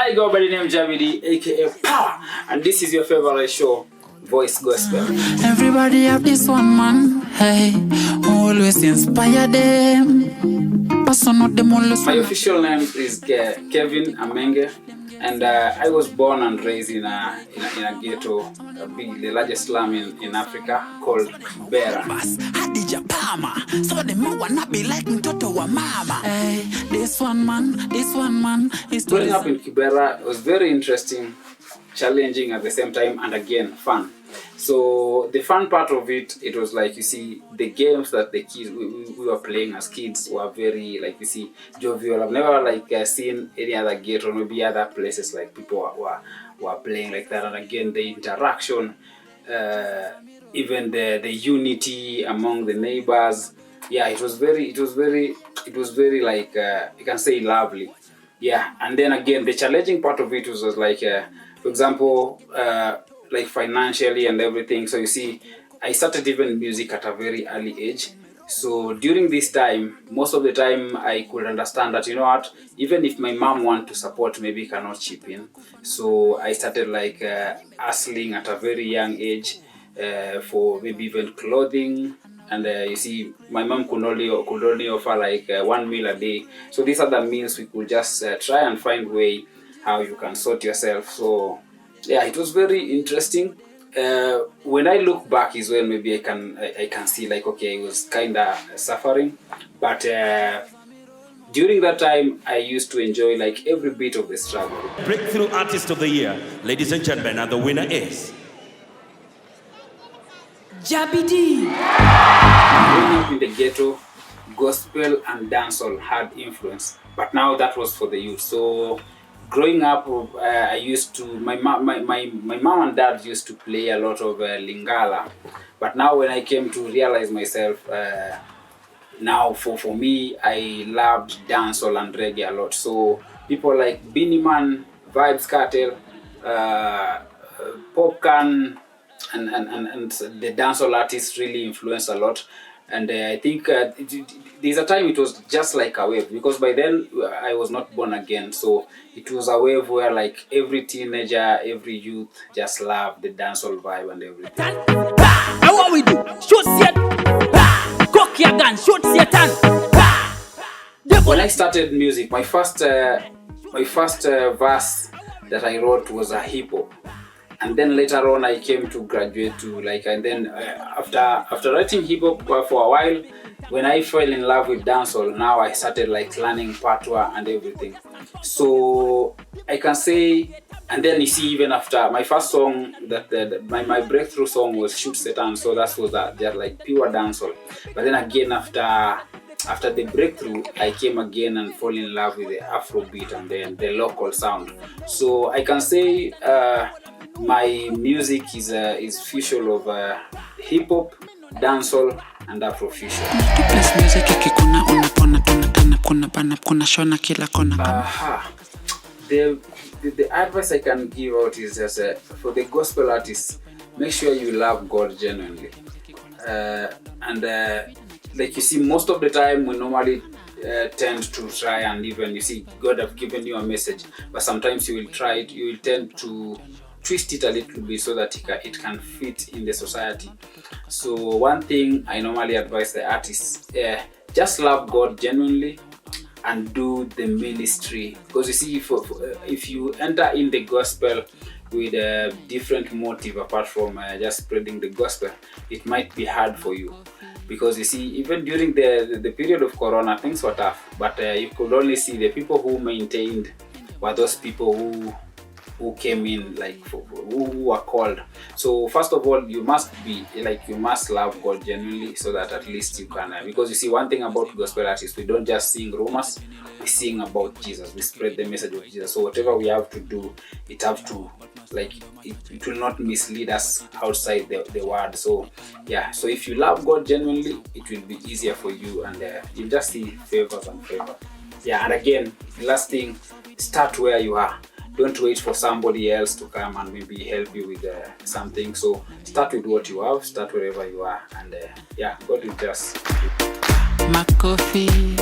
I go by the name Jabidii, aka Power, and this is your favorite show, Voice Gospel. Everybody have this one man, hey, always inspire them. My official name is Kevin Amenge, and I was born and raised in a ghetto, the largest slum in Africa called Kibera. So the wanna be like mama. Hey, this one man is growing up in Kibera was very interesting, challenging at the same time, and again fun. So the fun part of it was like, you see, the games that the kids we were playing as kids were very, like, you see, jovial. I've never seen any other ghetto, maybe other places like people were playing like that. And again, the interaction, even the unity among the neighbors. Yeah, it was very like, you can say, lovely. Yeah, and then again, the challenging part of it was like, for example, like financially and everything. So you see, I started even music at a very early age. So during this time, most of the time I could understand that, you know what, even if my mom wants to support, maybe cannot chip in. So I started like hustling at a very young age for maybe even clothing. And you see, my mom could only offer like 1 meal a day. So these other meals we could just try and find way how you can sort yourself. So yeah, it was very interesting. When I look back is when maybe I can see like, okay, it was kind of suffering, but during that time I used to enjoy like every bit of the struggle. Breakthrough Artist of the Year, ladies and gentlemen, and the winner is Jabidii. Growing up in the ghetto, gospel and dancehall had influence, but now that was for the youth. So growing up, I used to, my mom and dad used to play a lot of Lingala, but now when I came to realize myself, now for me, I loved dancehall and reggae a lot. So people like Beanie Man, Vibes Cartel, Popcorn, and the dancehall artists really influenced a lot. And I think there's a time it was just like a wave, because by then I was not born again. So it was a wave where like every teenager, every youth just loved the dancehall vibe and everything. And what we do? Shoot Satan. Cock your gun, shoot Satan. When I started music, my first verse that I wrote was a hip hop. And then later on, I came to graduate to like, and then after writing hip hop for a while, when I fell in love with dancehall, now I started like learning patois and everything. So I can say, and then you see, even after my first song, my breakthrough song was Shoot Satan. So that was just like pure dancehall. But then again, after the breakthrough, I came again and fall in love with the Afrobeat and then the local sound. So I can say my music is fusion of hip hop, dancehall, and Afrofusion. The advice I can give out is just for the gospel artists, make sure you love God genuinely. Like you see, most of the time we normally tend to try and even, you see, God have given you a message, but sometimes you will tend to twist it a little bit so that it can fit in the society. So one thing I normally advise the artists, just love God genuinely and do the ministry. Because you see, if you enter in the gospel with a different motive apart from just spreading the gospel, it might be hard for you. Because you see, even during the period of Corona, things were tough, but you could only see the people who maintained were those people who came in, like who were called. So first of all, you must love God genuinely, so that at least you can, because you see, one thing about gospel artists, we don't just sing rumors, we sing about Jesus, we spread the message of Jesus. So whatever we have to do, it will not mislead us outside the word. So yeah, so if you love God genuinely, it will be easier for you, and you'll just see favors and favor. Yeah, and again, the last thing, start where you are. Don't wait for somebody else to come and maybe help you with something. So start with what you have, start wherever you are, and yeah, God will just. My coffee.